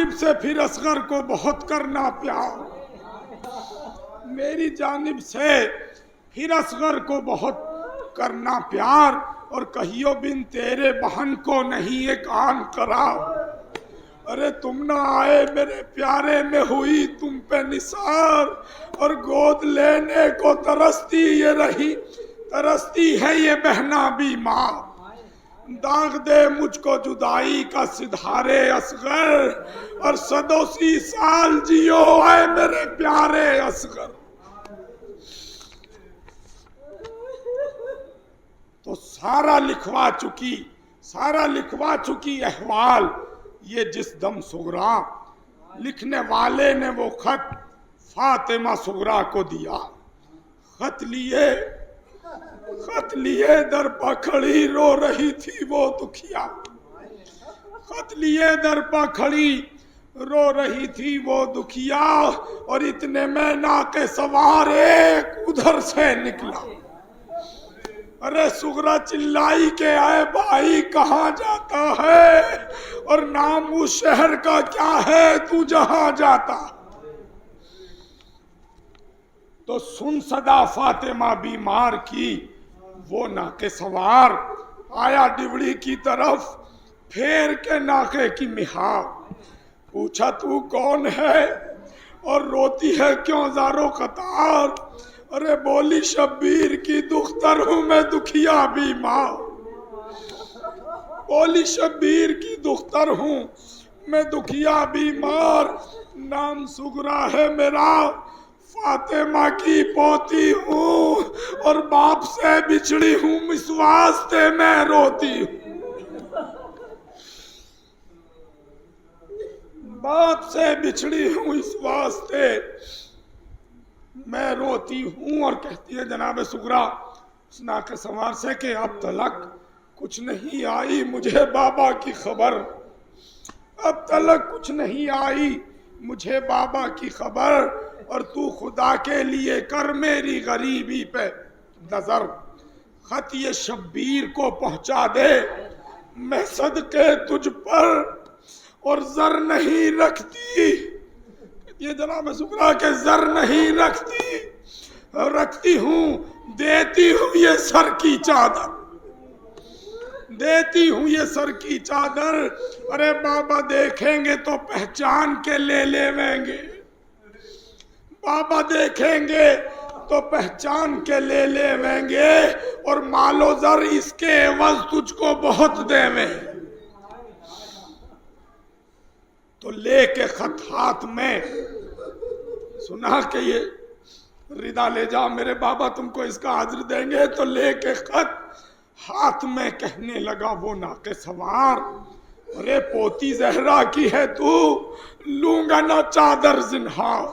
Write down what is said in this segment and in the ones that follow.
جانب سے پھر اصغر کو بہت کرنا پیار، میری جانب سے پھر اصغر کو بہت کرنا پیار، اور کہیو بن تیرے بہن کو نہیں ایک آن کرا۔ ارے تم نہ آئے میرے پیارے میں ہوئی تم پہ نثار، اور گود لینے کو ترستی یہ رہی، ترستی ہے یہ بہنا بیمار۔ داغ دے مجھ کو جدائی کا سدھارے اصغر، اور 180 سال جیو اے میرے پیارے اصغر۔ تو سارا لکھوا چکی احوال یہ جس دم سغرا، لکھنے والے نے وہ خط فاطمہ سغرا کو دیا۔ خط لیے در پا کھڑی رو رہی تھی وہ دکھیا، خط لیے در پا کھڑی رو رہی تھی وہ دکھیا، اور اتنے میں ناقے سوار ایک ادھر سے نکلا۔ ارے سغرا چلائی کہ اے بھائی کہاں جاتا ہے، اور نام اس شہر کا کیا ہے تو جہاں جاتا۔ تو سن صدا فاطمہ بیمار کی، وہ ناقے سوار آیا ڈبڑی کی طرف، پھیر کے ناقے کی مہار، پوچھا تو کون ہے اور روتی ہے کیوں زارو قطار۔ ارے بولی شبیر کی دختر ہوں میں دکھیا بیمار، بولی شبیر کی دختر ہوں میں دکھیا بیمار، نام سغرا ہے میرا فاطمہ کی پوتی ہوں، اور باپ سے بچھڑی ہوں اس واسطے میں روتی ہوں، باپ سے بچھڑی ہوں اس واسطے میں روتی ہوں۔ اور کہتی ہے جناب سغرا اس ناقے سوار سے کہ اب تلک کچھ نہیں آئی مجھے بابا کی خبر، اب تلک کچھ نہیں آئی مجھے بابا کی خبر، اور تو خدا کے لیے کر میری غریبی پہ نظر، خط یہ شبیر کو پہنچا دے میں صدقے تجھ پر، اور زر نہیں رکھتی، یہ جناب سغرا کہ زر نہیں رکھتی ہوں، دیتی ہوں یہ سر کی چادر، دیتی ہوں یہ سر کی چادر۔ ارے بابا دیکھیں گے تو پہچان کے لے لیویں گے، بابا دیکھیں گے تو پہچان کے لے لیویں گے، اور مال و زر اس کے عوض تجھ کو بہت دیویں۔ تو لے کے خط ہاتھ میں، سنا کہ یہ ردا لے جا میرے بابا تم کو اس کا عذر دیں گے، تو لے کے خط ہاتھ میں کہنے لگا وہ ناقے سوار، ارے پوتی زہرا کی ہے تو لوں گا نہ چادر زنہار،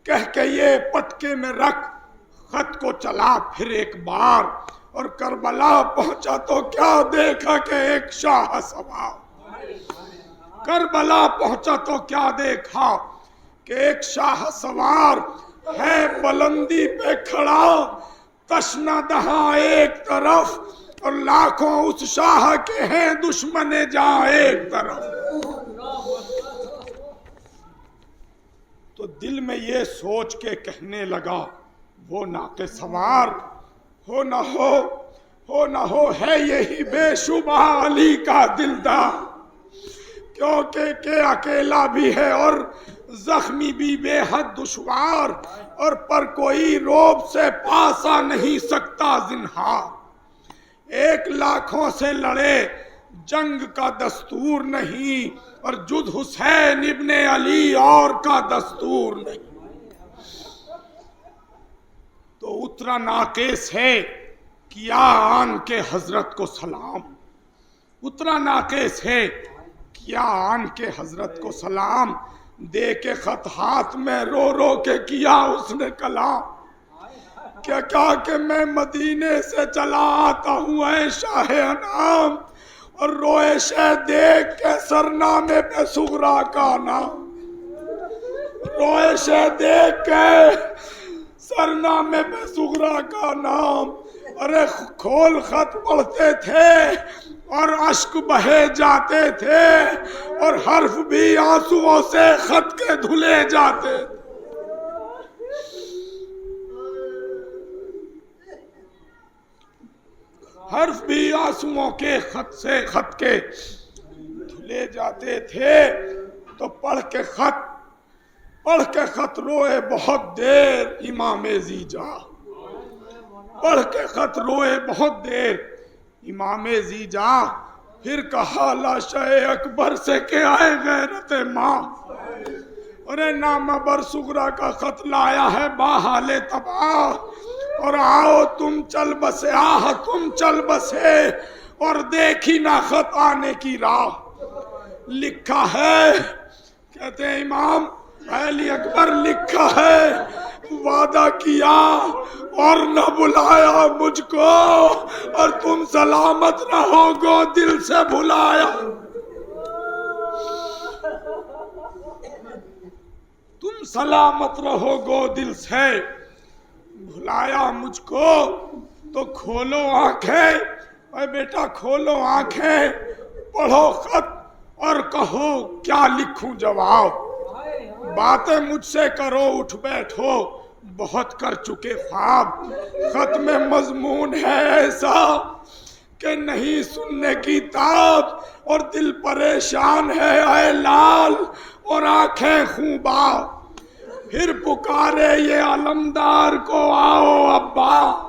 کہہ کے یہ پٹکے میں رکھ خط کو چلا پھر ایک بار، اور کربلا پہنچا تو کیا دیکھا کہ ایک شاہ سوار، کربلا پہنچا تو کیا دیکھا کہ ایک شاہ سوار ہے بلندی پہ کھڑا، تشنہ دہاں ایک طرف، اور لاکھوں اس شاہ کے ہیں دشمن جہاں ایک طرف۔ تو دل میں یہ سوچ کے کہنے لگا وہ ناقے سوار، ہو نہ ہو ہے یہی بے شبہ علی کا دلدار، کیونکہ کہ اکیلا بھی ہے اور زخمی بھی بے حد دشوار، اور پر کوئی روب سے پاسا نہیں سکتا زنہار، 1,00,000 سے لڑے جنگ کا دستور نہیں، اور جد حسین ابن علی اور کا دستور نہیں۔ تو اترا ناقے سے کیا آن کے حضرت کو سلام، اترا ناقے سے کیا آن کے حضرت کو سلام، دے کے خط ہاتھ میں رو رو کے کیا اس نے کلام، کیا کہا کہ میں مدینے سے چلا آتا ہوں اے شاہ انعام، اور روئش دیکھ کے سرنامے پہ سغرا کا نام، روئش دیکھ کے سرنامے پہ سغرا کا نام۔ ارے کھول خط پڑھتے تھے اور اشک بہے جاتے تھے اور حرف بھی آنسوؤں سے خط کے دھلے جاتے تھے. حرف بھی آنسوؤں کے خط کے دھلے جاتے تھے. تو پڑھ کے خط روئے بہت دیر امام زیجا. پڑھ کے خط روئے بہت دیر امام زیجا. پھر کہا لاشہ اکبر سے کہ آئے غیرت ماں. ارے نامہ بر صغرا کا خط لایا ہے باحال تباہ. اور آؤ تم چل بسے تم چل بسے اور دیکھی نہ خط آنے کی راہ. لکھا ہے کہتے ہیں امام علی اکبر لکھا ہے وعدہ کیا اور نہ بلایا مجھ کو اور تم سلامت رہو گو دل سے بھلایا. تم سلامت رہو گو دل سے بھلایا مجھ کو. تو کھولو آنکھیں اے بیٹا کھولو آنکھیں پڑھو خط اور کہو کیا لکھوں جواب. باتیں مجھ سے کرو اٹھ بیٹھو بہت کر چکے خواب. خط میں مضمون ہے ایسا کہ نہیں سننے کی تاب اور دل پریشان ہے اے لال اور آنکھیں خوباں. پھر پکارے یہ علمدار کو آؤ عباس.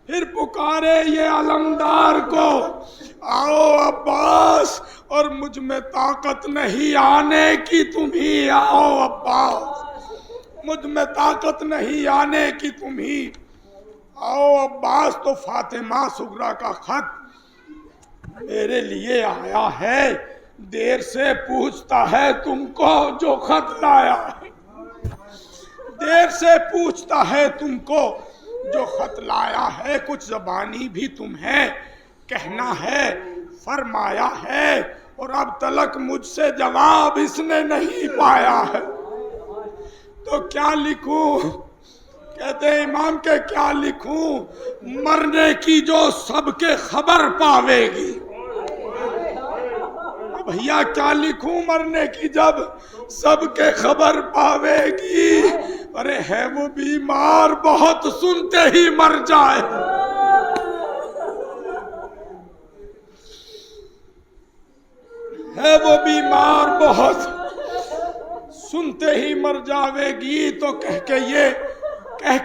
پھر پکارے یہ علمدار کو آؤ عباس اور مجھ میں طاقت نہیں آنے کی تم ہی آؤ عباس. مجھ میں طاقت نہیں آنے کی تم ہی آؤ عباس. تو فاطمہ صغرا کا خط میرے لیے آیا ہے. دیر سے پوچھتا ہے تم کو جو خط لایا ہے. دیر سے پوچھتا ہے تم کو جو خط لایا ہے. کچھ زبانی بھی تمہیں کہنا ہے فرمایا ہے اور اب تلک مجھ سے جواب اس نے نہیں پایا ہے. تو کیا لکھوں کہتے ہیں امام کے کیا لکھوں مرنے کی جو سب کے خبر پاوے گی. بھیا کیا لکھوں مرنے کی جب سب کے خبر پاوے گی. ارے ہے وہ بیمار بہت سنتے ہی مر جائے. ہے وہ بیمار بہت سنتے ہی مر جاوے گی. تو کہہ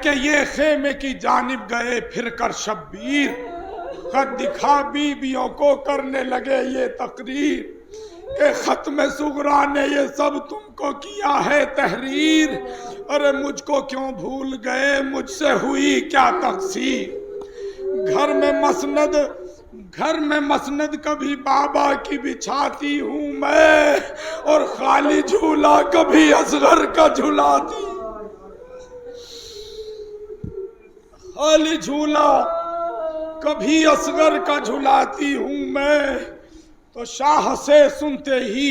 کے یہ خیمے کی جانب گئے پھر کر شبیر. خط دکھا بیویوں کو کرنے لگے یہ تقریر کہ ختم صغرا نے یہ سب تم کو کیا ہے تحریر. ارے مجھ کو کیوں بھول گئے مجھ سے ہوئی کیا تقصیر. گھر میں مسند کبھی بابا کی بچھاتی ہوں میں اور خالی جھولا کبھی اصغر کا جھلاتی. خالی جھولا کبھی اصغر کا جھلاتی ہوں میں. تو شاہ سے سنتے ہی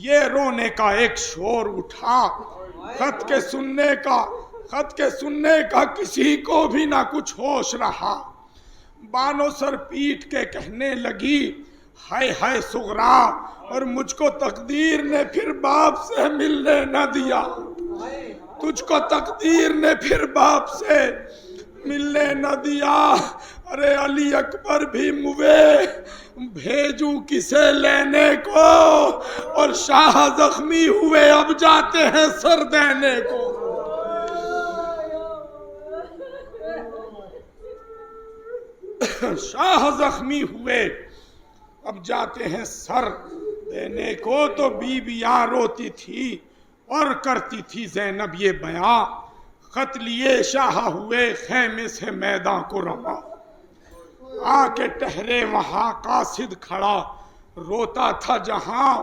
یہ رونے کا ایک شور اٹھا. خط کے سننے کا کسی کو بھی نہ کچھ ہوش رہا. بانو سر پیٹ کے کہنے لگی ہائے ہائے صغرا اور مجھ کو تقدیر نے پھر باپ سے ملنے نہ دیا. تجھ کو تقدیر نے پھر باپ سے ملنے نہ دیا. ارے علی اکبر بھی موے بھیجوں کسے لینے کو اور شاہ زخمی ہوئے اب جاتے ہیں سر دینے کو. شاہ زخمی ہوئے اب جاتے ہیں سر دینے کو. تو بیویاں روتی تھی اور کرتی تھی زینب یہ بیان. خط لیے شاہ ہوئے خیمے سے میدان کو رواں. آ کے ٹہرے وہاں قاصد کھڑا روتا تھا جہاں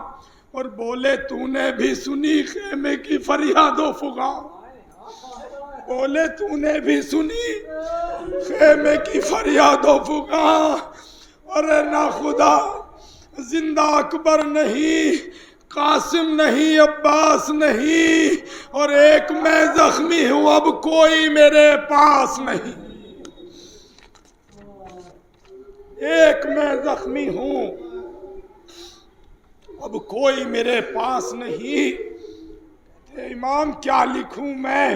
اور بولے تو نے بھی سنی خیمے کی فریاد و فغاں. بولے تو نے بھی سنی خیمے کی فریاد و فغاں. ارے نہ خدا زندہ اکبر نہیں قاسم نہیں عباس نہیں اور ایک میں زخمی ہوں اب کوئی میرے پاس نہیں. ایک ایک میں زخمی ہوں، اب کوئی میرے پاس نہیں، امام کیا لکھوں میں؟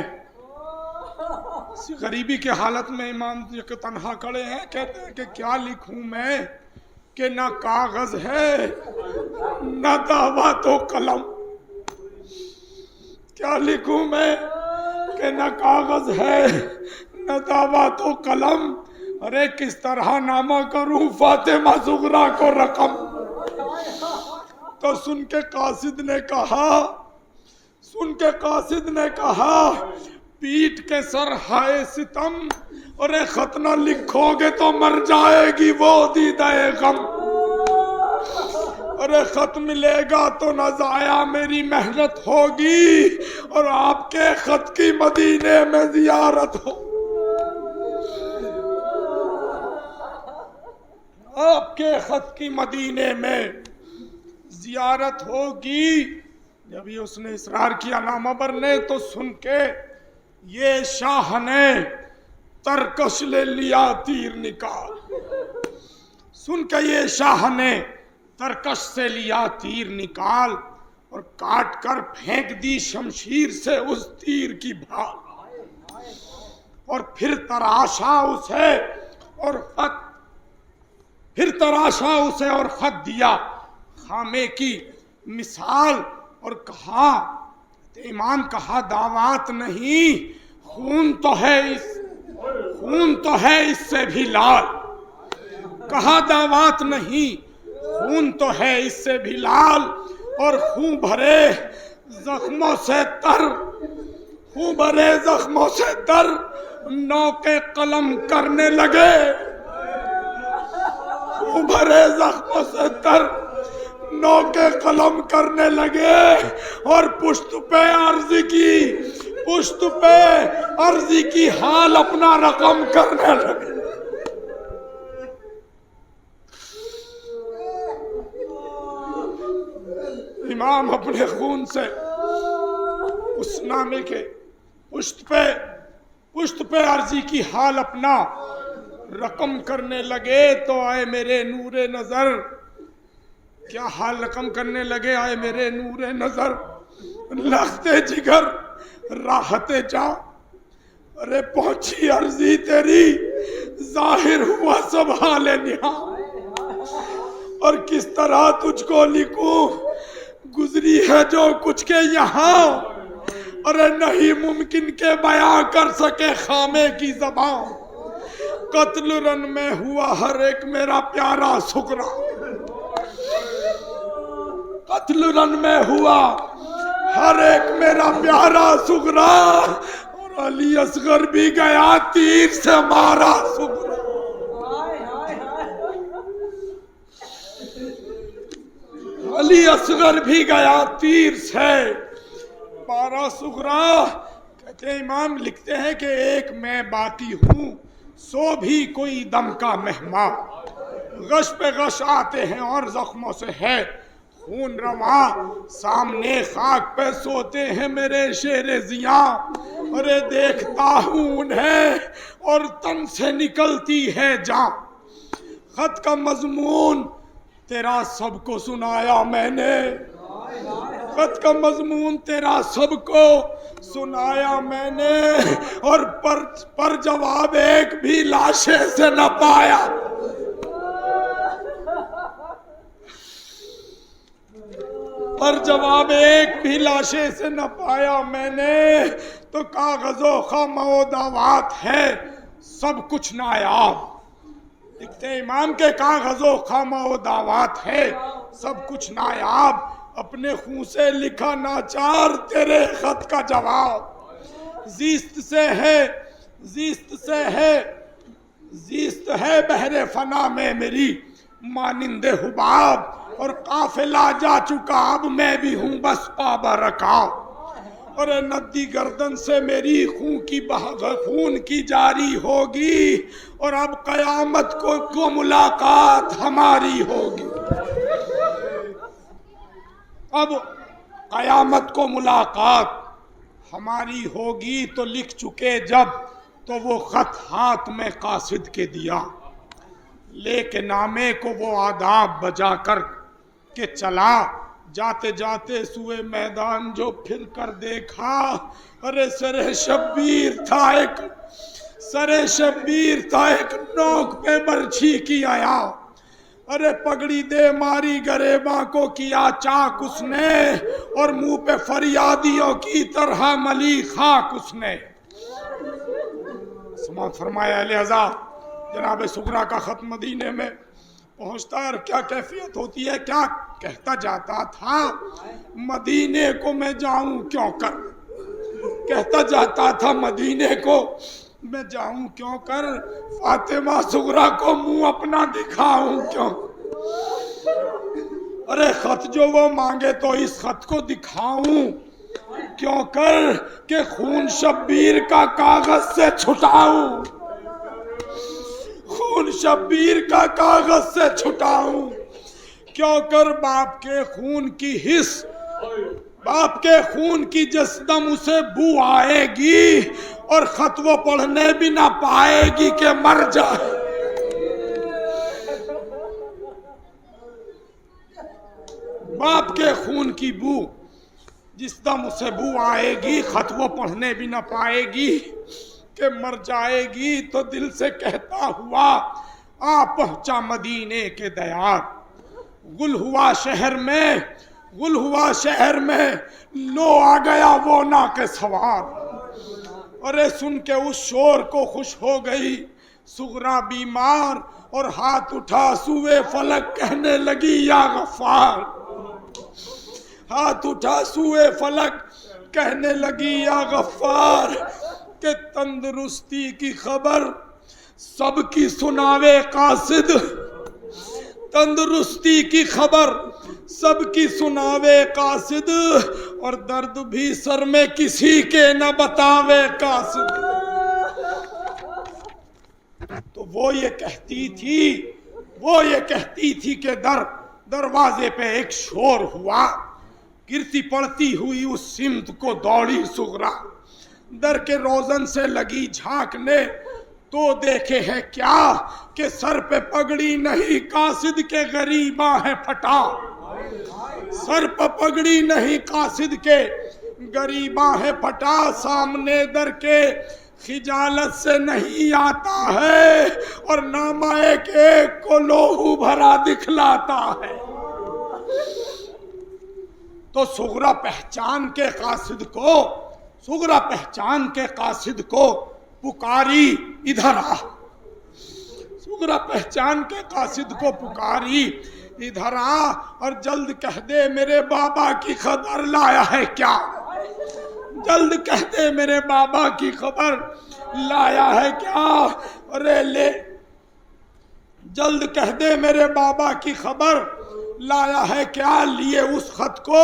غریبی کے حالت میں امام کے تنہا کھڑے ہیں، کہتے ہیں کہ کیا لکھوں میں کہ نہ کاغذ ہے نہ دعوت و قلم، کیا لکھوں میں کہ نہ کاغذ ہے نہ دعوت و قلم، ارے کس طرح نامہ کروں فاطمہ زغرا کو رقم؟ تو سن کے قاصد نے کہا پیٹ کے سر ہائے ستم، ارے خط نہ لکھو گے تو مر جائے گی وہ دیدہ غم، ارے خط ملے گا تو نہ ضائع میری محنت ہوگی، اور آپ کے خط کی مدینے میں زیارت ہو، آپ کے خط کی مدینے میں زیارت ہوگی۔ جب یہ اس نے اصرار کیا نامہ برنے تو سن کے یہ شاہ نے ترکش لے لیا تیر نکال، سن کے یہ شاہ نے ترکش سے لیا تیر نکال، اور کاٹ کر پھینک دی شمشیر سے اس تیر کی بھال، اور پھر تراشا اسے اور خط دیا خامے کی مثال، اور کہا امام کہا دعوات نہیں، خون تو ہے اس سے بھی لال، کہا دعوات نہیں خون تو ہے اس سے بھی لال، اور خون بھرے زخموں سے تر نوکے قلم کرنے لگے، خون بھرے زخموں سے تر نوکے قلم کرنے لگے، اور پشت پہ عرضی کی حال اپنا رقم کرنے لگے۔ امام اپنے خون سے اس نامے کے پشت پہ عرضی کی حال اپنا رقم کرنے لگے، تو آئے میرے نور نظر، کیا حال رقم کرنے لگے؟ آئے میرے نور نظر، لختے جگر راحتے جا، ارے پہنچی عرضی تیری ظاہر ہوا سب حال نہاں، اور کس طرح تجھ کو لکھوں گزری ہے جو کچھ کے یہاں، ارے نہیں ممکن کہ بیاں کر سکے خامے کی زبان، قتل رن میں ہوا ہر ایک میرا پیارا سغرا، قتل رن میں ہوا ہر ایک میرا پیارا سغرا، اور علی اصغر بھی گیا تیر سے مارا سغرا، علی اصغر بھی گیا تیر سے مارا سغرا۔ کہتے ہیں امام لکھتے ہیں کہ ایک میں باقی ہوں سو بھی کوئی دم کا مہمان، غش پہ غش آتے ہیں اور زخموں سے ہے خون رواں، سامنے خاک پہ سوتے ہیں میرے شیر ضیاء، ارے دیکھتا ہوں انہیں اور تن سے نکلتی ہے جان، خط کا مضمون تیرا سب کو سنایا میں نے، خط کا مضمون تیرا سب کو سنایا میں نے، اور پر جواب ایک بھی لاشے سے نہ پایا، پر جواب ایک بھی لاشے سے نہ پایا میں نے، تو کاغذ و خم و دعوات ہے سب کچھ نایاب، لکھتے امام کے کاغذ و خم و دعوات ہے سب کچھ نایاب، اپنے خون سے لکھا ناچار تیرے خط کا جواب، زیست ہے بحر فنا میں میری مانند حباب، اور قافلہ جا چکا اب میں بھی ہوں بس پابا رکاب، اور ندی گردن سے میری خون کی جاری ہوگی، اور اب قیامت کو ملاقات ہماری ہوگی، اب قیامت کو ملاقات ہماری ہوگی، تو لکھ چکے جب تو وہ خط ہاتھ میں قاصد کے دیا، لے کے نامے کو وہ آداب بجا کر کہ چلا، جاتے جاتے سوئے میدان جو پھر کر دیکھا، ارے سر شبیر تھا ایک نوک پہ برچھی کی آیا، ارے پگڑی دے ماری گریباں کو کیا چاک اس نے، اور منہ پہ فریادیوں کی طرح ملی خاک اس نے۔ سماعت فرمایا لہذا جناب سغرا کا خط مدینے میں پہنچتا ہے، اور کیا کیفیت ہوتی ہے، کیا کہتا جاتا تھا، مدینے کو میں جاؤں کیوں کر، کہتا جاتا تھا مدینے کو میں جاؤں کیوں کر، فاطمہ سغرا کو منہ اپنا دکھاؤں کیوں، ارے خط جو وہ مانگے تو اس خط کو دکھاؤں کیوں کر، کہ خون شبیر کا کاغذ سے چھٹاؤں، خون شبیر کا کاغذ سے چھٹاؤں کیوں کر، باپ کے خون کی حس، باپ کے خون کی جس دم اسے بو آئے گی، اور خط وہ پڑھنے بھی نہ پائے گی کہ مر جائے۔ باپ کے خون کی بو جس دم اسے بو آئے گی، خط وہ پڑھنے بھی نہ پائے گی کہ مر جائے گی، تو دل سے کہتا ہوا آ پہنچا مدینے کے دیار، گل ہوا شہر میں لو آ گیا وہ ناقے سوار، ارے سن کے اس شور کو خوش ہو گئی سغرا بیمار، اور ہاتھ اٹھا سوئے فلک کہنے لگی یا غفار، ہاتھ اٹھا سوئے فلک کہنے لگی یا غفار، کہ تندرستی کی خبر سب کی سناوے قاصد، تندرستی کی خبر سب کی سناوے قاصد، اور درد بھی سر میں کسی کے نہ بتاوے قاصد۔ تو وہ یہ کہتی تھی کہ دروازے پہ ایک شور ہوا، گرتی پڑتی ہوئی اس سمت کو دوڑی سغرا، در کے روزن سے لگی جھانکنے، تو دیکھے ہے کیا کہ سر پہ پگڑی نہیں قاصد کے غریباں ہے پھٹا، سر پہ پگڑی نہیں قاصد کے غریباں ہے پھٹا، سامنے در کے خجالت سے نہیں آتا ہے، اور نامہ ایک کو لوہو بھرا دکھلاتا ہے۔ تو سغرا پہچان کے قاصد کو پکاری ادھر آ، سغرا پہچان کے قاصد کو پکاری ادھر آ، اور جلد کہہ دے میرے بابا کی خبر لایا ہے کیا، جلد کہہ دے میرے بابا کی خبر لایا ہے کیا، ارے لے جلد کہہ دے میرے بابا کی خبر لایا ہے کیا، لیے اس خط کو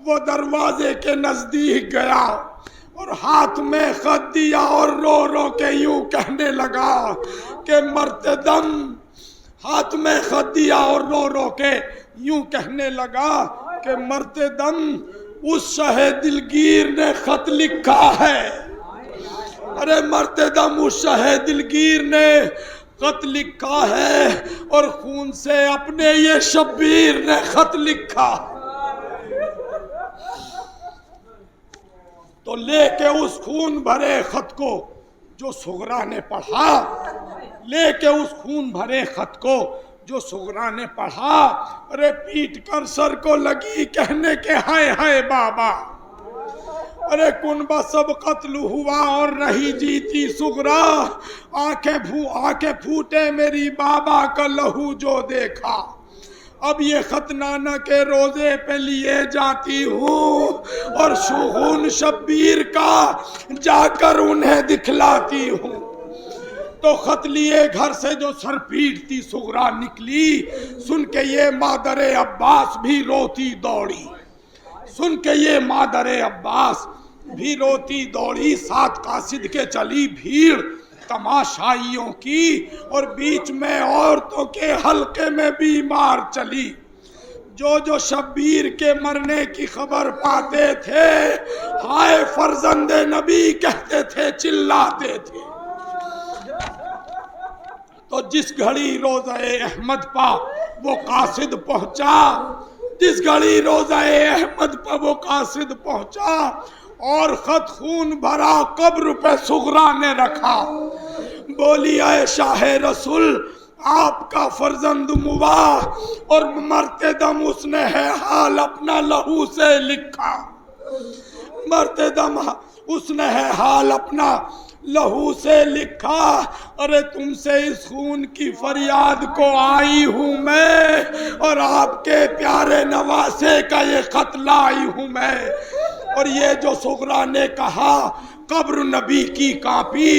وہ دروازے کے نزدیک گیا، اور ہاتھ میں خط دیا، اور رو رو کے یوں کہنے لگا کہ مرتے دم، ہاتھ میں خط دیا اور رو رو کے یوں کہنے لگا کہ مرتے دم اس شاہ دلگیر نے خط لکھا ہے، ارے مرتے دم اس شاہ دلگیر نے خط لکھا ہے، اور خون سے اپنے یہ شبیر نے خط لکھا۔ تو لے کے اس خون بھرے خط کو جو سغرا نے پڑھا، لے کے اس خون بھرے خط کو جو سغرا نے پڑھا، ارے پیٹ کر سر کو لگی کہنے کے ہائے ہائے بابا، ارے کنبہ سب قتل ہوا اور رہی جیتی سغرا، آنکھیں پھوٹے میری بابا کا لہو جو دیکھا، اب یہ خط نانا کے روزے پہ لیے جاتی ہوں، اور شگون شبیر کا جا کر انہیں دکھلاتی ہوں۔ تو خط لیے گھر سے جو سر پیٹتی سغرا نکلی، سن کے یہ مادر عباس بھی روتی دوڑی، سن کے یہ مادر عباس بھی روتی دوڑی، ساتھ قاصد کے چلی بھیڑ تماشائیوں کی، اور بیچ میں عورتوں کے حلقے میں بیمار چلی، جو شبیر کے مرنے کی خبر پاتے تھے ہائے فرزند نبی کہتے تھے، چلاتے تھے۔ تو جس گھڑی روزہ احمد پا وہ قاصد پہنچا، جس گھڑی روزہ احمد پا وہ قاصد پہنچا، اور خط خون بھرا قبر پہ صغرا نے رکھا، بولی اے شاہ رسول آپ کا فرزند مباح، اور مرتے دم اس نے ہے حال اپنا لہو سے لکھا، مرتے دم اس نے ہے حال اپنا لہو سے لکھا، ارے تم سے اس خون کی فریاد کو آئی ہوں میں، اور آپ کے پیارے نواسے کا یہ خط لائی ہوں میں۔ اور یہ جو صغرا نے کہا قبر نبی کی کانپی،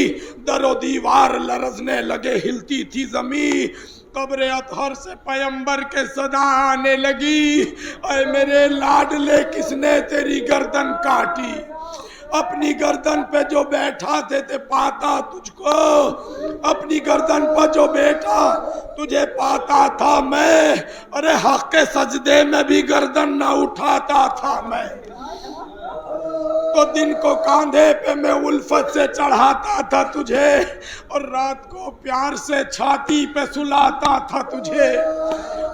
در و دیوار لرزنے لگے، ہلتی تھی زمین، قبر اطہر سے پیمبر کے صدا آنے لگی، اے میرے لاڈلے کس نے تیری گردن کاٹی، اپنی گردن پہ جو بیٹھا تھے پاتا تجھ کو، اپنی گردن پہ جو بیٹھا تجھے پاتا تھا میں، ارے حق کے سجدے میں بھی گردن نہ اٹھاتا تھا میں، تو دن کو کاندھے پہ میں الفت سے چڑھاتا تھا تجھے، اور رات کو پیار سے چھاتی پہ سلاتا تھا تجھے،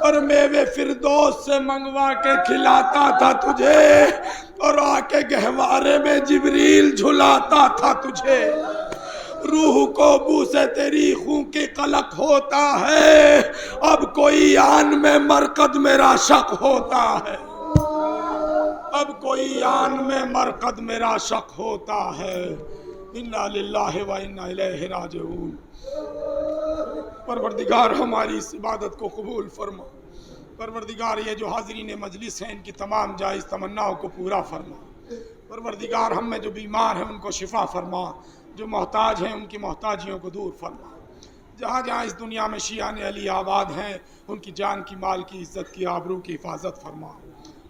اور میوے فردوس سے منگوا کے کھلاتا تھا تجھے، اور آ کے گہوارے میں جبریل جھلاتا تھا تجھے، روح کو بو سے تیری خون کی قلق ہوتا ہے، اب کوئی آن میں مرقد میرا شک ہوتا ہے، اب کوئی آن میں مرقد میرا شک ہوتا ہے، انا للہ و انا الیہ راجعون۔ پروردگار ہماری اس عبادت کو قبول فرما، پروردگار یہ جو حاضرین مجلس ہیں ان کی تمام جائز تمناؤں کو پورا فرما، پروردگار ہم میں جو بیمار ہیں ان کو شفا فرما، جو محتاج ہیں ان کی محتاجیوں کو دور فرما، جہاں جہاں اس دنیا میں شیعان علی آباد ہیں ان کی جان کی، مال کی، عزت کی، آبرو کی حفاظت فرما،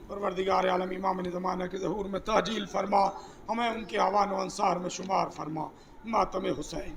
پروردگار عالم امام زمانہ کے ظہور میں تعجیل فرما، ہمیں ان کے اعوان و انصار میں شمار فرما، ماتم حسین۔